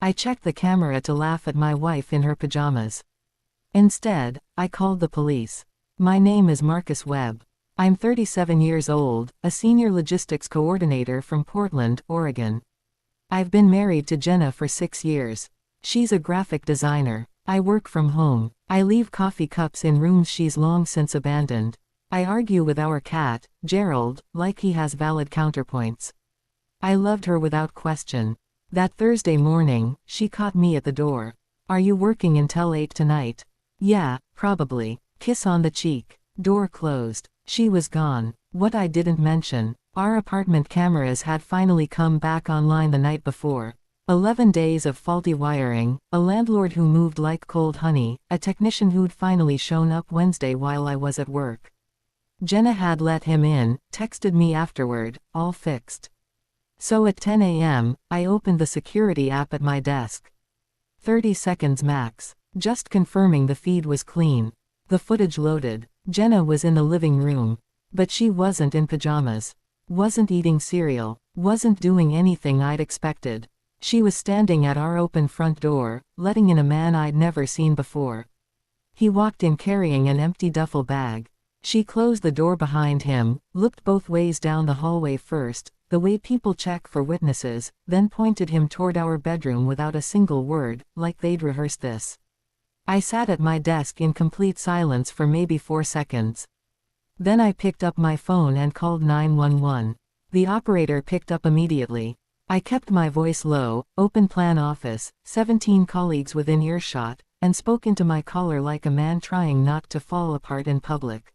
I checked the camera to laugh at my wife in her pajamas. Instead, I called the police. My name is Marcus Webb. I'm 37 years old, a senior logistics coordinator from Portland, Oregon. I've been married to Jenna for 6 years. She's a graphic designer. I work from home. I leave coffee cups in rooms she's long since abandoned. I argue with our cat, Gerald, like he has valid counterpoints. I loved her without question. That Thursday morning, she caught me at the door. Are you working until 8 tonight? Yeah, probably. Kiss on the cheek. Door closed. She was gone. What I didn't mention, our apartment cameras had finally come back online the night before. 11 days of faulty wiring, a landlord who moved like cold honey, a technician who'd finally shown up Wednesday while I was at work. Jenna had let him in, texted me afterward, all fixed. So at 10 a.m., I opened the security app at my desk. 30 seconds max. Just confirming the feed was clean. The footage loaded. Jenna was in the living room. But she wasn't in pajamas. Wasn't eating cereal. Wasn't doing anything I'd expected. She was standing at our open front door, letting in a man I'd never seen before. He walked in carrying an empty duffel bag. She closed the door behind him, looked both ways down the hallway first, the way people check for witnesses, then pointed him toward our bedroom without a single word, like they'd rehearsed this. I sat at my desk in complete silence for maybe 4 seconds. Then I picked up my phone and called 911. The operator picked up immediately. I kept my voice low, open plan office, 17 colleagues within earshot, and spoke into my caller like a man trying not to fall apart in public.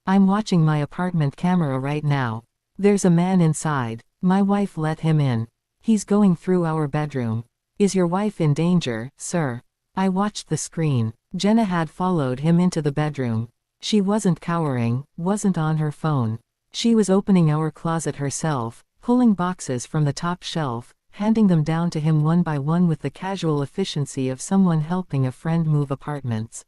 I'm watching my apartment camera right now. There's a man inside. My wife let him in. He's going through our bedroom. Is your wife in danger, sir? I watched the screen. Jenna had followed him into the bedroom. She wasn't cowering, wasn't on her phone. She was opening our closet herself, pulling boxes from the top shelf, handing them down to him one by one with the casual efficiency of someone helping a friend move apartments.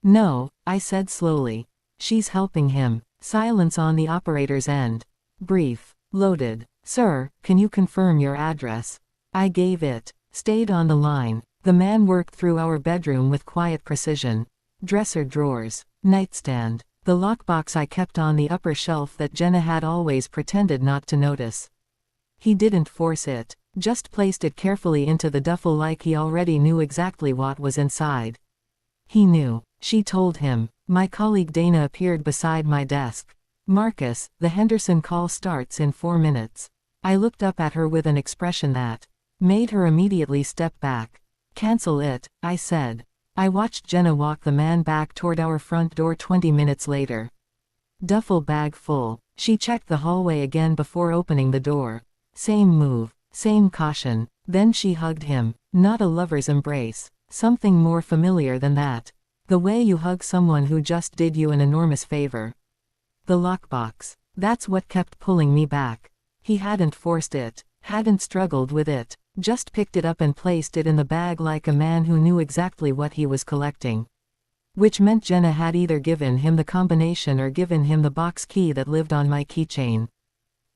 No, I said slowly. She's helping him. Silence on the operator's end. Brief. Loaded. Sir, can you confirm your address? I gave it. Stayed on the line. The man worked through our bedroom with quiet precision. Dresser drawers. Nightstand. The lockbox I kept on the upper shelf that Jenna had always pretended not to notice. He didn't force it. Just placed it carefully into the duffel like he already knew exactly what was inside. He knew. She told him. My colleague Dana appeared beside my desk. Marcus, the Henderson call starts in 4 minutes. I looked up at her with an expression that made her immediately step back. Cancel it, I said. I watched Jenna walk the man back toward our front door 20 minutes later. Duffel bag full. She checked the hallway again before opening the door. Same move, same caution. Then she hugged him. Not a lover's embrace. Something more familiar than that. The way you hug someone who just did you an enormous favor. The lockbox. That's what kept pulling me back. He hadn't forced it, hadn't struggled with it, just picked it up and placed it in the bag like a man who knew exactly what he was collecting. Which meant Jenna had either given him the combination or given him the box key that lived on my keychain.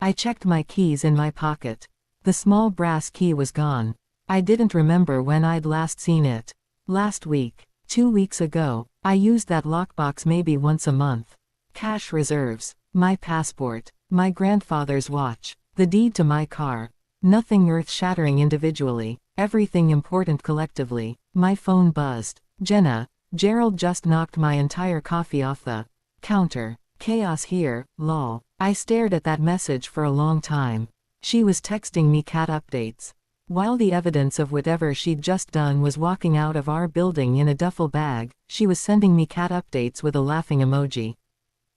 I checked my keys in my pocket. The small brass key was gone. I didn't remember when I'd last seen it. Last week. 2 weeks ago. I used that lockbox maybe once a month. Cash reserves. My passport. My grandfather's watch. The deed to my car. Nothing earth-shattering individually. Everything important collectively. My phone buzzed. Jenna. Gerald just knocked my entire coffee off the counter. Chaos here, lol. I stared at that message for a long time. She was texting me cat updates. While the evidence of whatever she'd just done was walking out of our building in a duffel bag, she was sending me cat updates with a laughing emoji.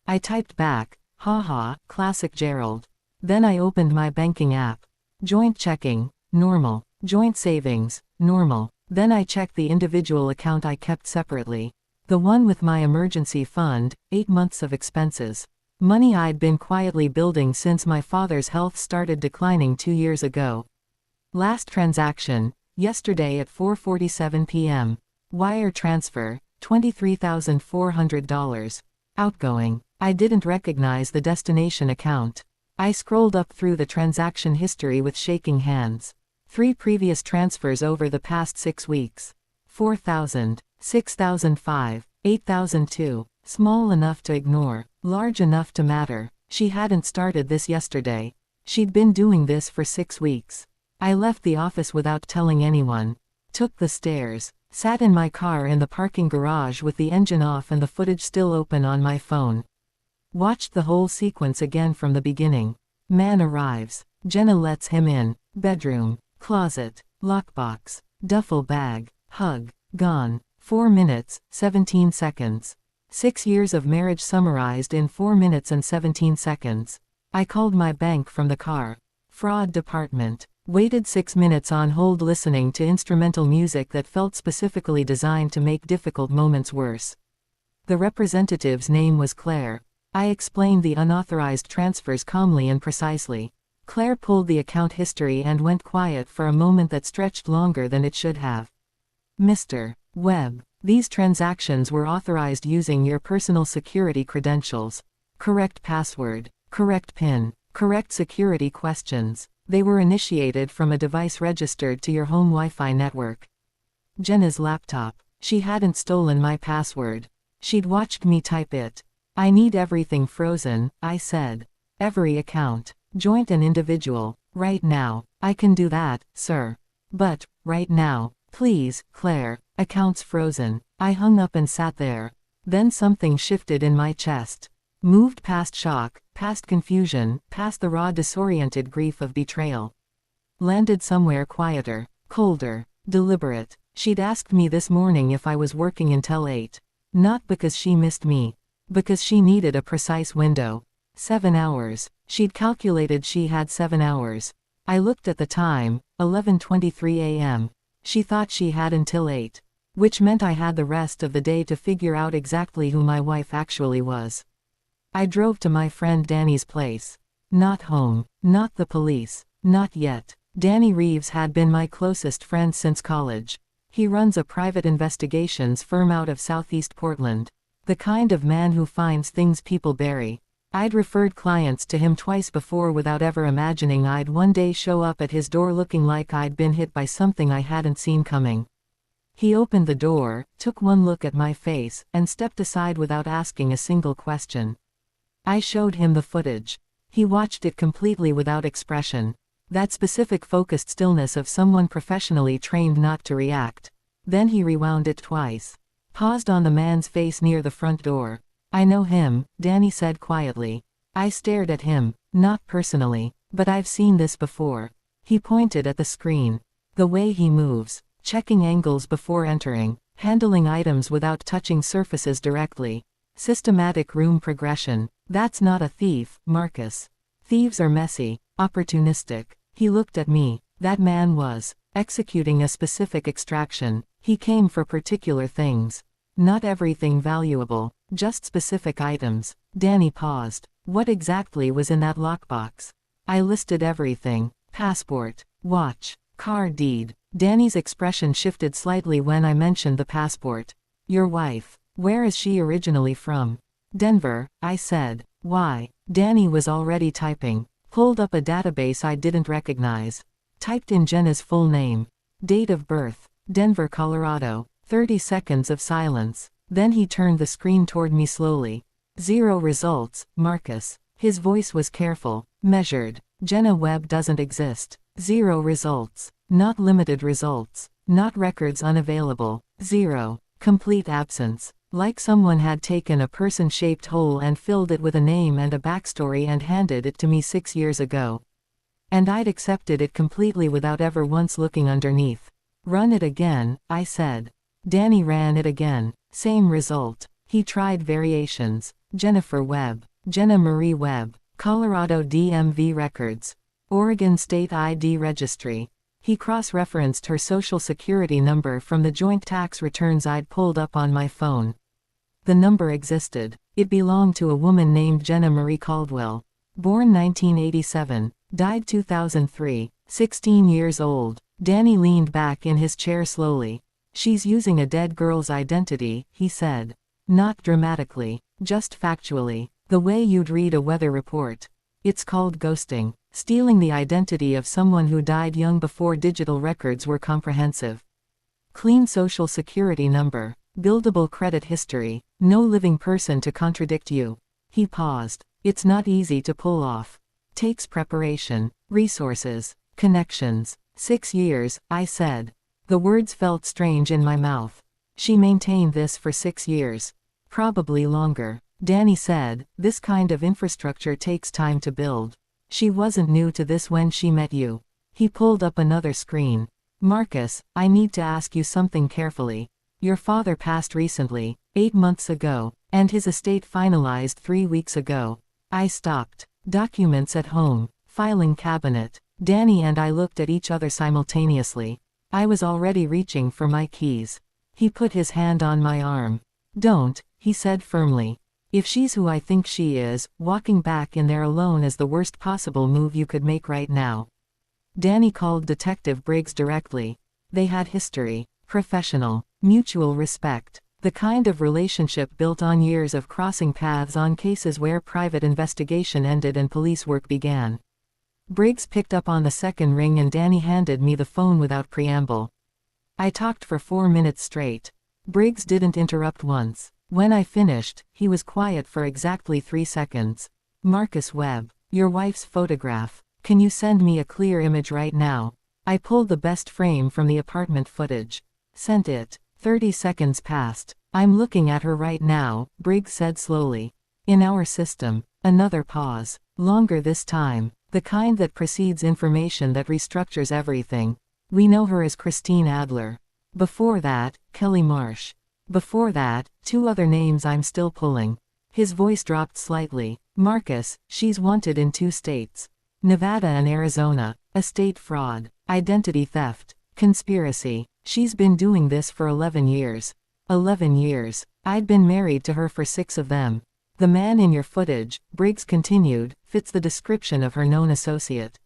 I typed back, haha, classic Gerald. Then I opened my banking app. Joint checking, normal. Joint savings, normal. Then I checked the individual account I kept separately. The one with my emergency fund, 8 months of expenses. Money I'd been quietly building since my father's health started declining 2 years ago. Last transaction, yesterday at 4:47 p.m. Wire transfer, $23,400. Outgoing. I didn't recognize the destination account. I scrolled up through the transaction history with shaking hands. 3 previous transfers over the past 6 weeks. 4,000, 6,005, 8,002. Small enough to ignore, large enough to matter. She hadn't started this yesterday. She'd been doing this for 6 weeks. I left the office without telling anyone. Took the stairs. Sat in my car in the parking garage with the engine off and the footage still open on my phone. Watched the whole sequence again from the beginning. Man arrives. Jenna lets him in. Bedroom. Closet. Lockbox. Duffel bag. Hug. Gone. 4 minutes, 17 seconds. 6 years of marriage summarized in 4 minutes and 17 seconds. I called my bank from the car. Fraud department. Waited 6 minutes on hold listening to instrumental music that felt specifically designed to make difficult moments worse. The representative's name was Claire. I explained the unauthorized transfers calmly and precisely. Claire pulled the account history and went quiet for a moment that stretched longer than it should have. Mr. Webb, these transactions were authorized using your personal security credentials. Correct password. Correct PIN. Correct security questions. They were initiated from a device registered to your home Wi-Fi network. Jenna's laptop. She hadn't stolen my password. She'd watched me type it. I need everything frozen, I said. Every account. Joint and individual. Right now. I can do that, sir. But, right now, please, Claire, accounts frozen. I hung up and sat there. Then something shifted in my chest. Moved past shock, past confusion, past the raw disoriented grief of betrayal. Landed somewhere quieter, colder, deliberate. She'd asked me this morning if I was working until 8. Not because she missed me. Because she needed a precise window. 7 hours. She'd calculated she had 7 hours. I looked at the time, 11:23 a.m. She thought she had until 8. Which meant I had the rest of the day to figure out exactly who my wife actually was. I drove to my friend Danny's place. Not home. Not the police. Not yet. Danny Reeves had been my closest friend since college. He runs a private investigations firm out of Southeast Portland. The kind of man who finds things people bury. I'd referred clients to him twice before without ever imagining I'd one day show up at his door looking like I'd been hit by something I hadn't seen coming. He opened the door, took one look at my face, and stepped aside without asking a single question. I showed him the footage. He watched it completely without expression. That specific focused stillness of someone professionally trained not to react. Then he rewound it twice. Paused on the man's face near the front door. I know him, Danny said quietly. I stared at him, not personally, but I've seen this before. He pointed at the screen. The way he moves, checking angles before entering, handling items without touching surfaces directly. Systematic room progression. That's not a thief, Marcus. Thieves are messy, opportunistic. He looked at me. That man was executing a specific extraction. He came for particular things. Not everything valuable, just specific items. Danny paused. What exactly was in that lockbox? I listed everything. Passport, watch, car deed. Danny's expression shifted slightly when I mentioned the passport. Your wife. Where is she originally from? Denver, I said. Why? Danny was already typing. Pulled up a database I didn't recognize. Typed in Jenna's full name. Date of birth. Denver, Colorado. 30 seconds of silence. Then he turned the screen toward me slowly. 0 results, Marcus. His voice was careful, measured. Jenna Webb doesn't exist. 0 results. Not limited results. Not records unavailable. 0. Complete absence. Like someone had taken a person-shaped hole and filled it with a name and a backstory and handed it to me 6 years ago. And I'd accepted it completely without ever once looking underneath. Run it again, I said. Danny ran it again. Same result. He tried variations. Jennifer Webb. Jenna Marie Webb. Colorado DMV records. Oregon State ID Registry. He cross-referenced her social security number from the joint tax returns I'd pulled up on my phone. The number existed. It belonged to a woman named Jenna Marie Caldwell. Born 1987. Died 2003. 16 years old. Danny leaned back in his chair slowly. She's using a dead girl's identity, he said. Not dramatically, just factually. The way you'd read a weather report. It's called ghosting. Stealing the identity of someone who died young before digital records were comprehensive. Clean social security number. Buildable credit history. No living person to contradict you. He paused. It's not easy to pull off. Takes preparation, resources, connections. 6 years, I said. The words felt strange in my mouth. She maintained this for 6 years. Probably longer. Danny said, this kind of infrastructure takes time to build. She wasn't new to this when she met you. He pulled up another screen. Marcus, I need to ask you something carefully. Your father passed recently, 8 months ago, and his estate finalized 3 weeks ago. I stopped. Documents at home. Filing cabinet. Danny and I looked at each other simultaneously. I was already reaching for my keys. He put his hand on my arm. Don't, he said firmly. If she's who I think she is, walking back in there alone is the worst possible move you could make right now. Danny called Detective Briggs directly. They had history, professional, mutual respect, the kind of relationship built on years of crossing paths on cases where private investigation ended and police work began. Briggs picked up on the second ring and Danny handed me the phone without preamble. I talked for 4 minutes straight. Briggs didn't interrupt once. When I finished, he was quiet for exactly 3 seconds. Marcus Webb, your wife's photograph. Can you send me a clear image right now? I pulled the best frame from the apartment footage. Sent it. 30 seconds passed. I'm looking at her right now, Briggs said slowly. In our system. Another pause. Longer this time. The kind that precedes information that restructures everything. We know her as Christine Adler. Before that, Kelly Marsh. Before that, 2 other names I'm still pulling. His voice dropped slightly. Marcus, she's wanted in 2 states. Nevada and Arizona. Estate fraud. Identity theft. Conspiracy. She's been doing this for 11 years. 11 years. I'd been married to her for 6 of them. The man in your footage, Briggs continued, fits the description of her known associate.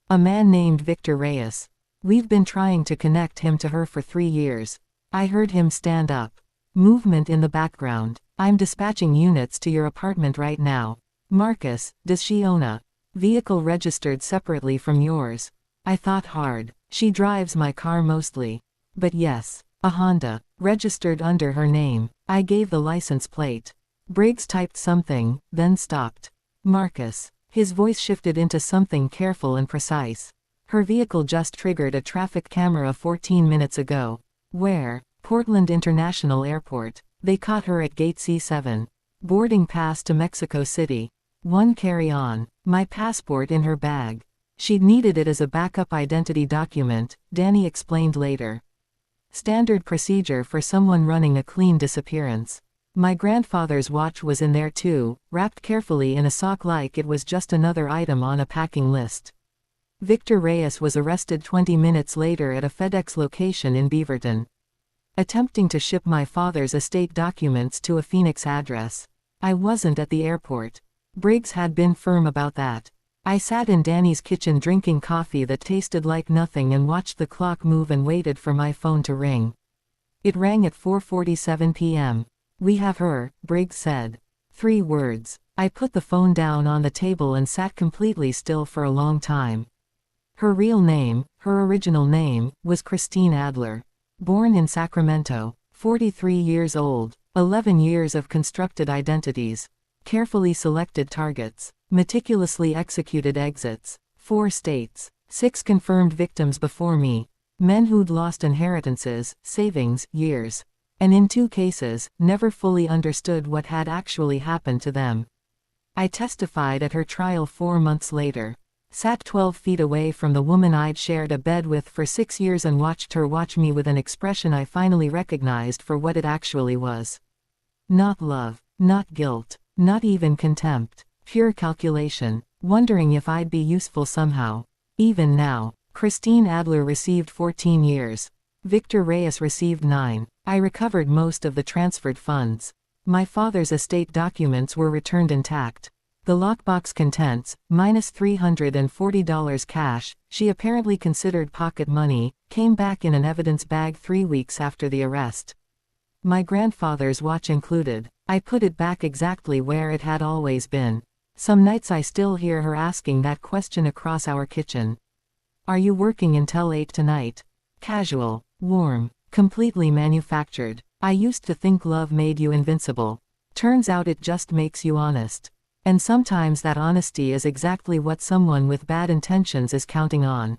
A man named Victor Reyes. We've been trying to connect him to her for 3 years. I heard him stand up. Movement in the background. I'm dispatching units to your apartment right now. Marcus, does she own a vehicle registered separately from yours? I thought hard. She drives my car mostly. But yes, a Honda, registered under her name. I gave the license plate. Briggs typed something, then stopped. Marcus. His voice shifted into something careful and precise. Her vehicle just triggered a traffic camera 14 minutes ago. Where? Portland International Airport. They caught her at Gate C7. Boarding pass to Mexico City. 1 carry-on. My passport in her bag. She'd needed it as a backup identity document, Danny explained later. Standard procedure for someone running a clean disappearance. My grandfather's watch was in there too, wrapped carefully in a sock like it was just another item on a packing list. Victor Reyes was arrested 20 minutes later at a FedEx location in Beaverton. Attempting to ship my father's estate documents to a Phoenix address. I wasn't at the airport. Briggs had been firm about that. I sat in Danny's kitchen drinking coffee that tasted like nothing and watched the clock move and waited for my phone to ring. It rang at 4:47 p.m. We have her, Briggs said. 3 words. I put the phone down on the table and sat completely still for a long time. Her real name, her original name, was Christine Adler. Born in Sacramento. 43 years old. 11 years of constructed identities. Carefully selected targets. Meticulously executed exits. 4 states. 6 confirmed victims before me. Men who'd lost inheritances, savings, years. And in 2 cases, never fully understood what had actually happened to them. I testified at her trial 4 months later. Sat 12 feet away from the woman I'd shared a bed with for 6 years and watched her watch me with an expression I finally recognized for what it actually was. Not love, not guilt, not even contempt, pure calculation, wondering if I'd be useful somehow. Even now, Christine Adler received 14 years. Victor Reyes received 9. I recovered most of the transferred funds. My father's estate documents were returned intact. The lockbox contents, minus $340 cash, she apparently considered pocket money, came back in an evidence bag 3 weeks after the arrest. My grandfather's watch included. I put it back exactly where it had always been. Some nights I still hear her asking that question across our kitchen. Are you working until 8 tonight? Casual, warm, completely manufactured. I used to think love made you invincible. Turns out it just makes you honest. And sometimes that honesty is exactly what someone with bad intentions is counting on.